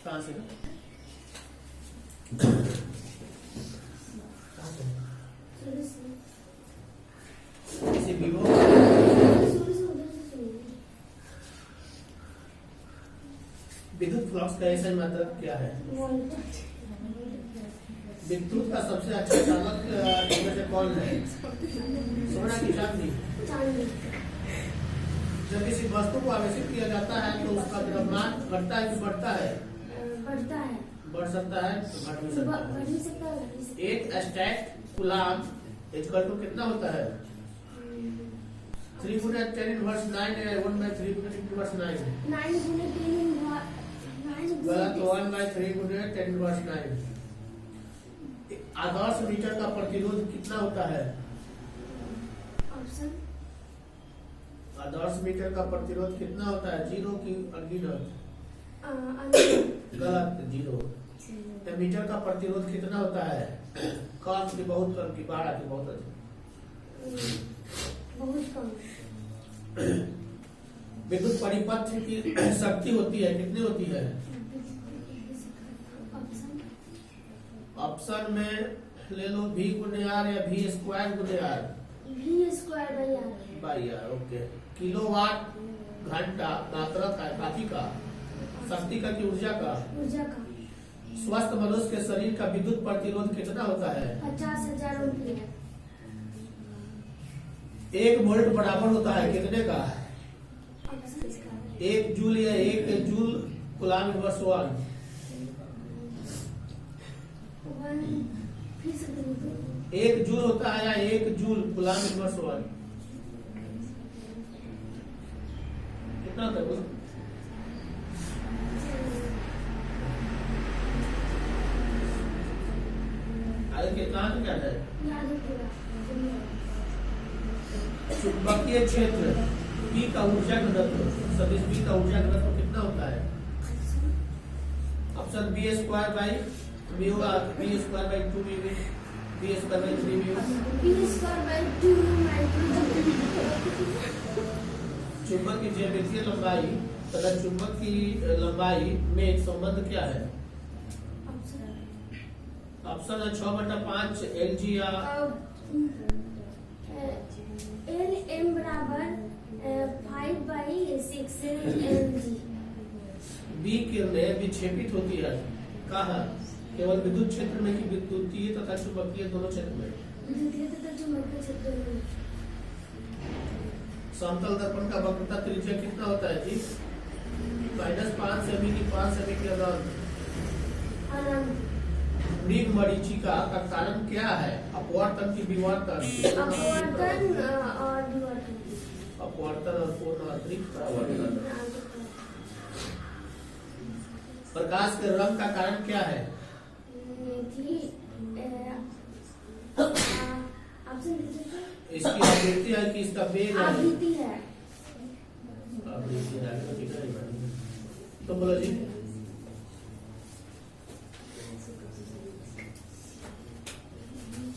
कहाँ से किसी विभव विद्युत फ्लक्स का ऐसा मतलब क्या है? विद्युत का सबसे अच्छा चालक इनमें से कौन है? सोना की चांदी? जब किसी वस्तु को आवेशित किया जाता है तो उसका द्रव्यमान घटता है कि बढ़ता है? बढ़ता है। बढ़ सकता है तो घट भी सकता है। एक स्टैक कूलाम इक्वल टू कितना होता है? 3 गुना 10 इनवर्स 9 है 1 by 3 गुना 10 इनवर्स 9 गलत। 1 by 3 गुना 10 इनवर्स 9। आदर्श मीटर का प्रतिरोध कितना होता है? आदर्श मीटर का प्रतिरोध कितना होता है? 0 की अनगिनत? गलत, 0। मीटर का प्रतिरोध कितना होता है? कम की बहुत कम की 12 की बहुत अधिक? बहुत कम। विद्युत परिपथ की शक्ति होती है कितनी होती है? ऑप्शन में ले लो V गुने R या V स्क्वायर गुने R? V square by R। Okay. Kilowatt घंटा मात्रक है काफी का, शक्ति का कि ऊर्जा का? ऊर्जा का। स्वस्थ मनुष्य के शरीर का विद्युत प्रतिरोध कितना होता है? 50,000 एम्पीयर। 1 वोल्ट बराबर होता है कितने का? 1 जूल या 1 जूल कूलाम इनवर्स 1? 1 जूल होता है या 1 जूल कूलाम इनवर्स 1? कितना होता है? आगे कितना क्या है? चुंबकीय क्षेत्र B का ऊर्जा घनत्व सदिश B का ऊर्जा घनत्व कितना होता है? Option B square by mu होगा, B square by 2 mu, B square by 3 mu. चुंबक की ज्यामितीय लंबाई तथा चुंबक की लंबाई में संबंध क्या है? ऑप्शन है 6/5 LG या LM बराबर 5/6 LG। B किरणें विक्षेपित होती है कहाँ? केवल विद्युत क्षेत्र में कि विद्युतीय तथा चुंबकीय दोनों क्षेत्र में? विद्युतीय तथा चुंबकीय क्षेत्र में। समतल दर्पण का वक्रता त्रिज्या कितना होता है जी? -5 सेमी की 5 सेमी के अनंत। मृग मरीचिका का कारण क्या है? अपवर्तन की विवर्तन? अपवर्तन और पूर्ण अतिरिक्त परावर्तन। प्रकाश के रंग का कारण क्या है? इसकी आवृत्ति है कि इसका वेग है? आवृत्ति है। तो बोलो जी।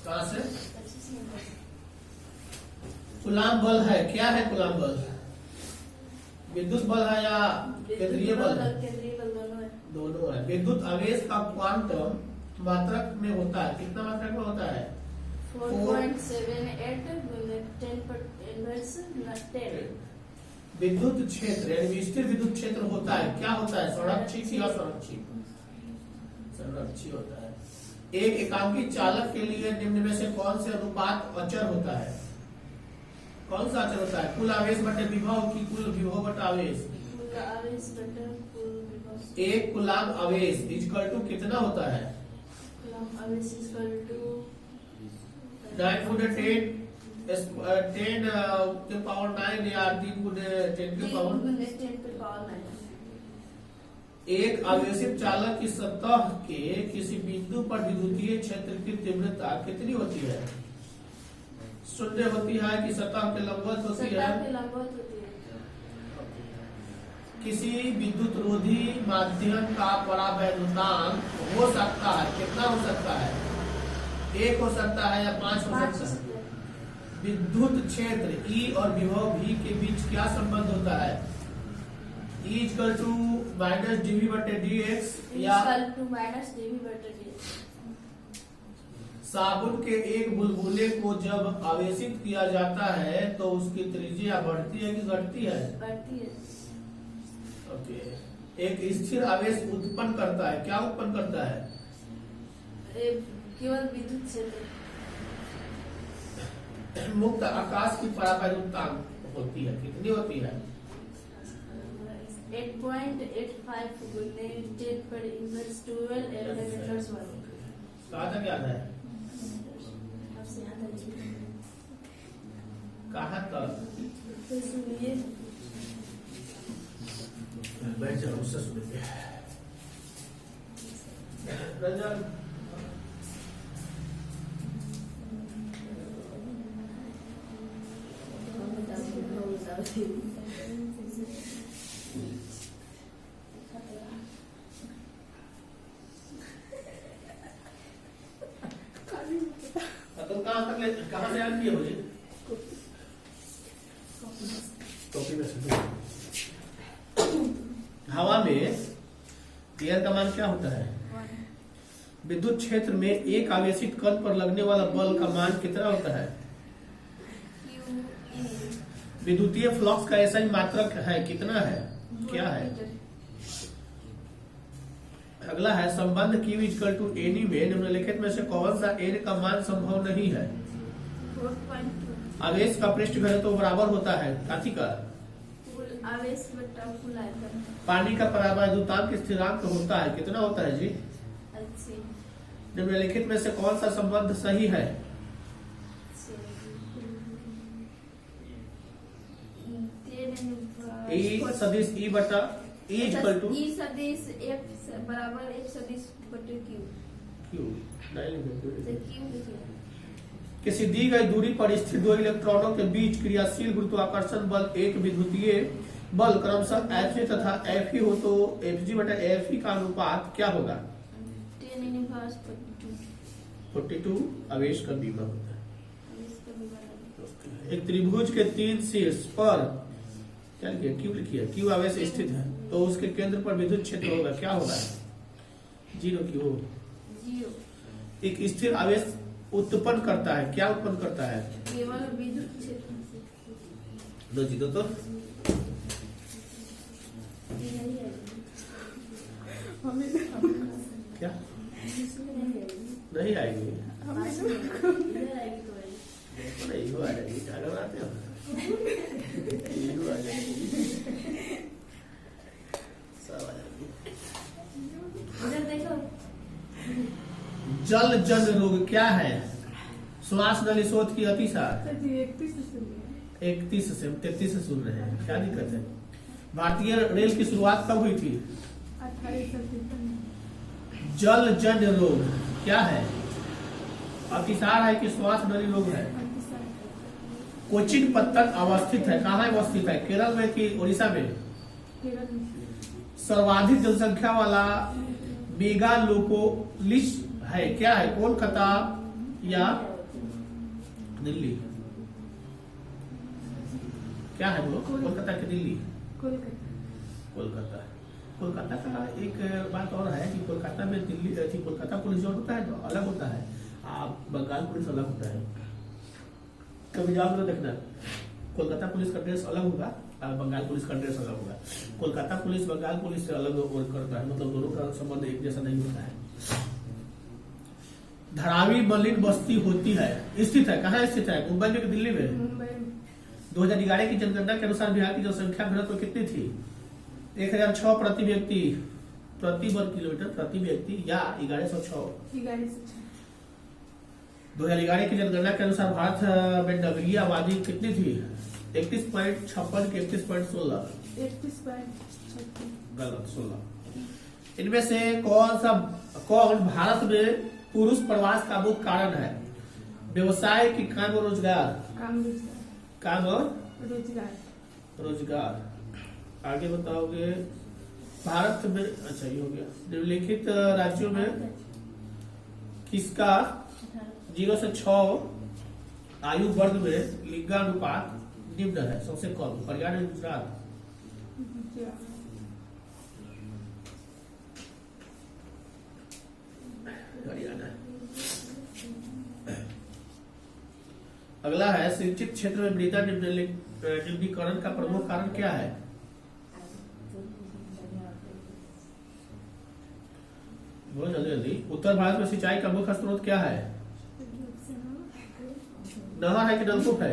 कहाँ से? कूलाम बल है, क्या है कूलाम बल? विद्युत बल है या केंद्रीय बल है? दोनों है। विद्युत आवेश का क्वांटम मात्रक में होता है कितना मात्रक में होता है? 4.78 विद्युत क्षेत्र यानी स्थिर विद्युत क्षेत्र होता है क्या होता है? संरक्षित या असंरक्षित? संरक्षित होता है। एक एकांकी चालक के लिए निम्न में से कौन से अनुपात अचर होता है? कौन सा अचर होता है? कुल आवेश बटे विभव की कुल विभव बटा आवेश? एक कूलाम आवेश इक्वल टू कितना होता है? 9 गुने 10 के पावर 9 या 3 गुने 10 के पावर 9। एक आवेशित चालक की सतह के किसी बिंदु पर विद्युतीय क्षेत्र की तीव्रता कितनी होती है? 0 होती है कि सतह के लंबवत होती है? किसी विद्युत रोधी माध्यम का परावैद्युतांक हो सकता है कितना हो सकता है? 1 हो सकता है या 5 हो सकता है? विद्युत क्षेत्र E और विभव V के बीच क्या संबंध होता है? E equal to minus dv बटे dx या इक्वल टू माइनस dv बटे dx। साबुन के एक बुलबुले को जब आवेशित किया जाता है तो उसकी त्रिज्या बढ़ती है कि घटती है? बढ़ती है। ओके। एक स्थिर आवेश उत्पन्न करता है, क्या उत्पन्न करता है? केवल विद्युत क्षेत्र। मुक्त आकाश की परावैद्युतांक होती है, कितनी होती है? 8.85 गुने 10 पर इनवर्स 12 एलिमेंट्स वर्ग। कहाँ तक याद है? आपसे याद है? कहाँ तक? तो सुनिए। बैठ जाओ, उससे सुनेंगे। रंजन तुम कहाँ से याद किए मुझे? टोपी में से हवा में एयर का मान क्या होता है? विद्युत क्षेत्र में एक आवेशित कण पर लगने वाला बल का मान कितना होता है? विद्युतीय फ्लक्स का ऐसा ही मात्रक है, कितना है, क्या है? अगला है संबंध Q इक्वल टू एनी में निम्नलिखित में से कौन सा n का मान संभव नहीं है? 4.2 आवेश का पृष्ठ घनत्व बराबर होता है काची का? कुल आवेश बटा कुल आयतन। पानी का परावैद्युतांक स्थिरांक होता है, कितना होता है जी? 80। निम्नलिखित में से कौन सा संबंध सही है? E सदिश E बटा E इक्वल टू ई सदिश एक बराबर एक सदिश बटे क्यू। Q तो क्यू लिखिए। किसी दी गई दूरी पर स्थित दो इलेक्ट्रॉनों के बीच क्रियाशील गुरुत्वाकर्षण बल एक विद्युतीय बल क्रमशः F तथा F हो तो Fg बटा F का अनुपात क्या होगा? 10 इनवर्स 42 आवेश का बीमा होता है। आवेश का विभव। एक त्रिभुज के 3 शीर्ष पर क्या लिखिए? Q लिखिए। Q आवेश स्थित है तो उसके केंद्र पर विद्युत क्षेत्र होगा, क्या होगा? 0 Q। 0 एक स्थिर आवेश उत्पन्न करता है, क्या उत्पन्न करता है? केवल विद्युत क्षेत्र। दो जी दो तो क्या नहीं आएगी? नहीं हो आ जाएगी, क्या घबराते हो? ये आ जाएगी, सब आ जाएगी। इधर देखो। जल जन रोग क्या है? श्वास नली शोथ की अतिसार। 31 से 33 से सुन रहे हैं, क्या दिक्कत है? भारतीय रेल की शुरुआत कब हुई थी? 18 जल जन रोग क्या है? अतिसार है कि श्वास नली रोग है? कोचिन पत्तन अवस्थित है, कहाँ अवस्थित है? केरल में कि उड़ीसा में? सर्वाधिक जनसंख्या वाला मेगालोपोलिस है, क्या है? कोलकाता या दिल्ली? क्या है बोलो? कोलकाता की दिल्ली? कोलकाता। कोलकाता का एक बात और है कि कोलकाता में दिल्ली थी, कोलकाता पुलिस जो होता है तो अलग होता है, बंगाल पुलिस अलग होता है। कभी जाओ तो देखना, कोलकाता पुलिस का ड्रेस अलग होगा, बंगाल पुलिस का ड्रेस अलग होगा। कोलकाता पुलिस बंगाल पुलिस से अलग वर्क करता है, मतलब दोनों का संबंध एक जैसा नहीं होता है। धारावी मलिन बस्ती होती है, स्थित है, कहाँ स्थित है? मुंबई में कि दिल्ली में? 2011 की जनगणना के अनुसार बिहार की जनसंख्या घनत्व कितनी थी? 1006 प्रति व्यक्ति प्रति वर्ग किलोमीटर प्रति व्यक्ति या 1106? 2011 की जनगणना के अनुसार भारत में नगरीय आबादी कितनी थी? 31.56 की 31.16? गलत, 16। इनमें से कौन भारत में पुरुष प्रवास का मुख्य कारण है? व्यवसाय की काम और रोजगार? काम और रोजगार। आगे बताओगे भारत में, अच्छा ये हो गया। निम्नलिखित राज्यों में किसका 0 से 6 आयु वर्ग में लिंगानुपात निम्न है? सबसे कम हरियाणा, गुजरात? अगला है सिंचित क्षेत्र में मृदा निम्नीकरण का प्रमुख कारण क्या है? बहुत जल्दी जल्दी। उत्तर भारत में सिंचाई का मुख्य स्रोत क्या है? नहर है कि नलकूप है?